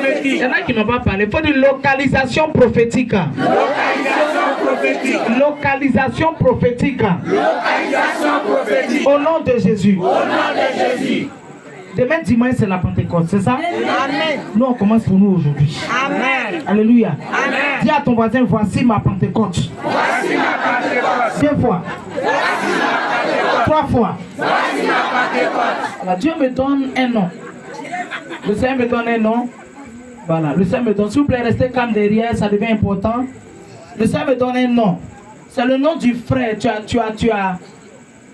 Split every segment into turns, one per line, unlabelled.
prophétique.
Il y en a qui n'ont pas parlé. Il faut dire localisation prophétique.
Localisation prophétique.
Localisation prophétique.
Localisation prophétique.
Au nom de Jésus.
Au nom de Jésus.
Demain dimanche c'est la Pentecôte, c'est ça?
Amen.
Nous on commence pour nous aujourd'hui.
Amen.
Alléluia.
Amen.
Dis à ton voisin, voici ma Pentecôte.
Voici ma Pentecôte.
2 fois.
Voici ma Pentecôte.
3 fois.
Voici ma Pentecôte.
Alors, Dieu me donne un nom. Le Seigneur me donne un nom. Voilà. Le Seigneur me donne. S'il vous plaît, restez calme derrière, ça devient important. Le Seigneur me donne un nom. C'est le nom du frère.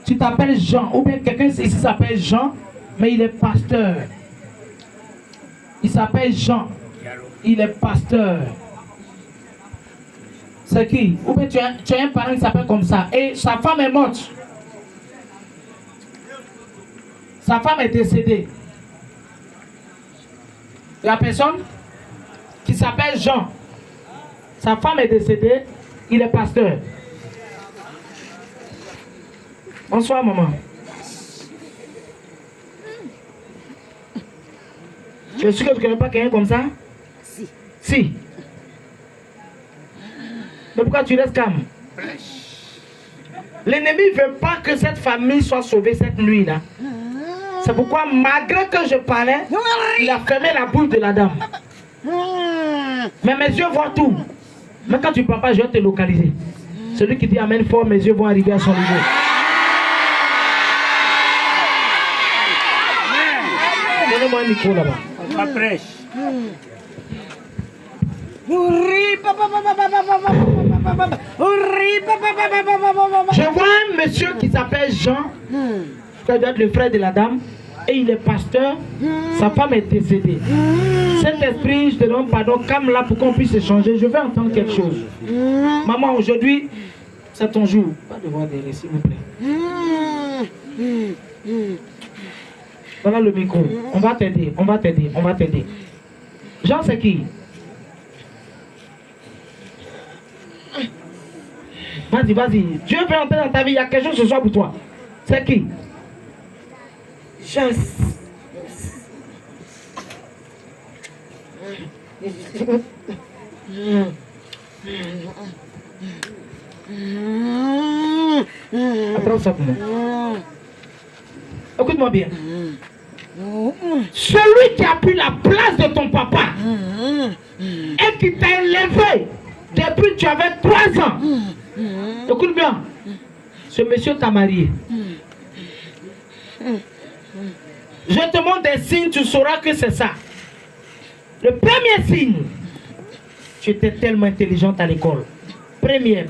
Tu t'appelles Jean. Ou bien quelqu'un ici s'appelle Jean, mais il est pasteur. Il s'appelle Jean. Il est pasteur. C'est qui? Ou bien tu as un parent qui s'appelle comme ça. Et sa femme est morte. Sa femme est décédée. Il y a personne qui s'appelle Jean. Sa femme est décédée. Il est pasteur. Bonsoir, maman. Tu es sûr que tu ne connais pas quelqu'un comme ça?
Si.
Si. Mais pourquoi tu restes calme? L'ennemi ne veut pas que cette famille soit sauvée cette nuit-là. C'est pourquoi, malgré que je parlais, il a fermé la bouche de la dame. Mais mes yeux voient tout. Mais quand tu ne parles pas, je vais te localiser. Celui qui dit Amen fort, mes yeux vont arriver à son niveau. Donnez-moi un micro là-bas.
Ma prêche.
Je vois un monsieur qui s'appelle Jean, qui doit être le frère de la dame, et il est pasteur. Sa femme est décédée. Saint-Esprit, je te demande pardon, calme-la pour qu'on puisse échanger. Je vais entendre quelque chose. Maman, aujourd'hui, c'est ton jour. Pas devant derrière, s'il vous plaît. Voilà le micro. On va t'aider, on va t'aider, on va t'aider. Jean, c'est qui? Vas-y, vas-y. Dieu veut entrer dans ta vie. Il y a quelque chose ce soir pour toi. C'est qui?
Jean.
Attends ça pour moi. Écoute-moi bien. Celui qui a pris la place de ton papa et qui t'a élevé depuis que tu avais 3 ans. Écoute bien. Ce monsieur t'a marié. Je te montre des signes, tu sauras que c'est ça. Le premier signe, tu étais tellement intelligente à l'école. Première.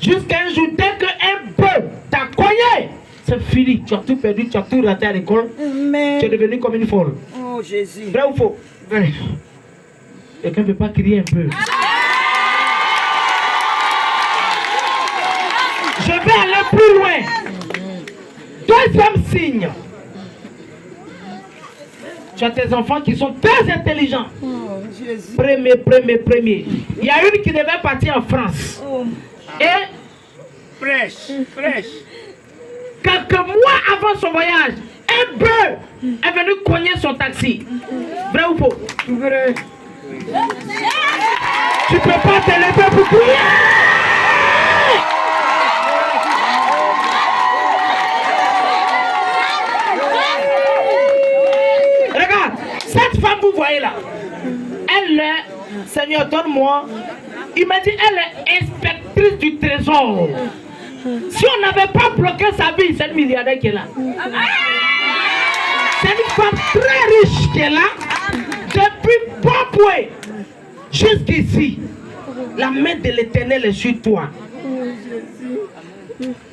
Jusqu'à un jour, dès qu'un peu t'a cogné, c'est fini. Tu as tout perdu, tu as tout raté à l'école. Tu es devenu comme une folle.
Oh Jésus.
Vrai ou faux? Vrai. Quelqu'un ne peut pas crier un peu. Je vais aller plus loin. Deuxième signe. Tu as tes enfants qui sont très intelligents.
Oh Jésus.
Premier. Il y a une qui devait partir en France.
Oh.
Et
Prêche.
quelques mois avant son voyage, un bœuf est venu cogner son taxi. Vrai ou faux?
Vrai.
Tu peux pas te lever pour crier. Regarde, cette femme vous voyez là, elle est, Seigneur donne-moi, il m'a dit elle est inspectrice du trésor. Si on n'avait pas bloqué sa vie, c'est une milliardaire qui est là. C'est une femme très riche qui est là. Depuis Papoué jusqu'ici, la main de l'Éternel est sur toi.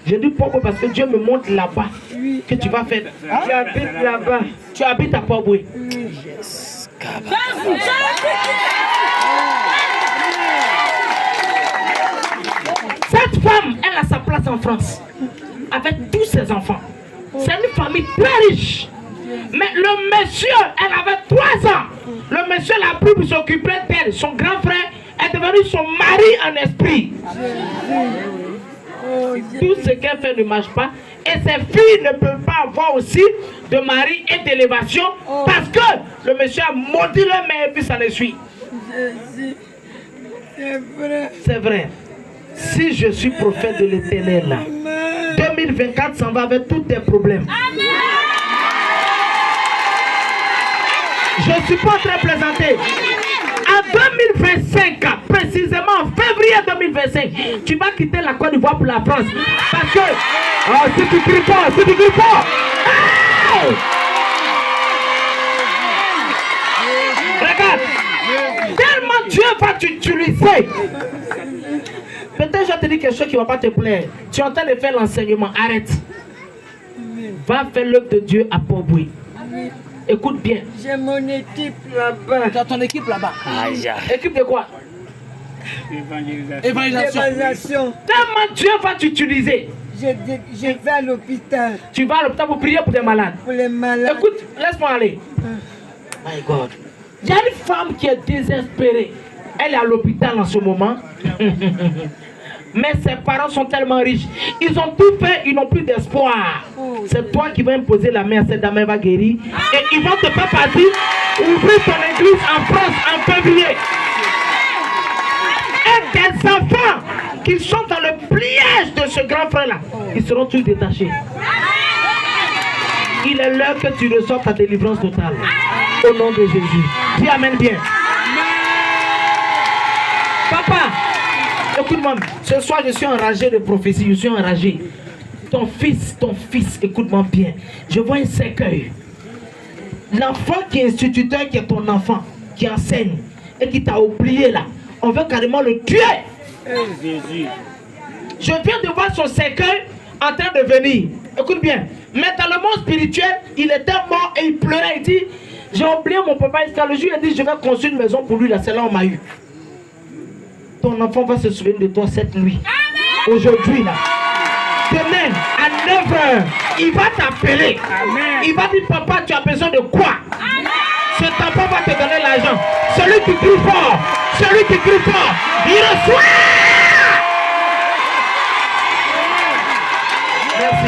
Je dis Papoué parce que Dieu me montre là-bas que tu vas faire. Tu habites là-bas. Tu habites à Papoué. Cette femme, elle a sa place en France avec tous ses enfants. C'est une famille très riche. Mais le monsieur, elle avait 3 ans. Le monsieur l'a pris pour s'occuper d'elle. Son grand frère est devenu son mari en esprit. Tout ce qu'elle fait ne marche pas. Et ses filles ne peuvent pas avoir aussi de mari et d'élévation parce que le monsieur a maudit leur mère et puis ça les suit.
Jésus, c'est vrai.
C'est vrai. Si je suis prophète de l'Éternel, là, 2024 s'en va avec tous tes problèmes. Je ne suis pas en train de plaisanter. En 2025, précisément en février 2025, tu vas quitter la Côte d'Ivoire pour la France. Parce que, si tu cries pas, hey! Regarde, tellement Dieu va t'utiliser. Peut-être je te dis quelque chose qui ne va pas te plaire. Tu es en train de faire l'enseignement, arrête. Va faire l'œuvre de Dieu à Port-Bouilly. Écoute bien.
J'ai mon équipe là-bas.
Tu as ton équipe là-bas.
Aïe.
Équipe de quoi? Évangélisation.
Évaluation.
Tellement Dieu va t'utiliser.
Je vais à l'hôpital
Tu vas à l'hôpital pour prier pour des malades.
pour les malades.
Écoute, laisse-moi aller. My God. Il y a une femme qui est désespérée. Elle est à l'hôpital en ce moment. Mais ses parents sont tellement riches. Ils ont tout fait, ils n'ont plus d'espoir. C'est toi qui vas imposer la main à cette dame, elle va guérir. Et ils vont te faire partir, ouvrir ton église en France en février. Et des enfants qui sont dans le pliage de ce grand frère-là, ils seront tous détachés. Il est l'heure que tu reçois ta délivrance totale. Au nom de Jésus. Dis amen bien. Papa, écoute-moi. Ce soir, je suis enragé de prophétie. Je suis enragé. Ton fils, écoute-moi bien. Je vois un cercueil. L'enfant qui est instituteur, qui est ton enfant, qui enseigne et qui t'a oublié là, on veut carrément le tuer.
Jésus.
Je viens de voir son cercueil en train de venir. Écoute bien. Mais dans le monde spirituel, il était mort et il pleurait. Il dit, j'ai oublié mon papa. Jusqu'à le jour, il a dit, je vais construire une maison pour lui. Là, c'est là où on m'a eu. Ton enfant va se souvenir de toi cette nuit. Aujourd'hui, là. Demain, à 9h, il va t'appeler. Il va dire, papa, tu as besoin de quoi? Cet enfant va te donner l'argent. Celui qui crie fort, il reçoit.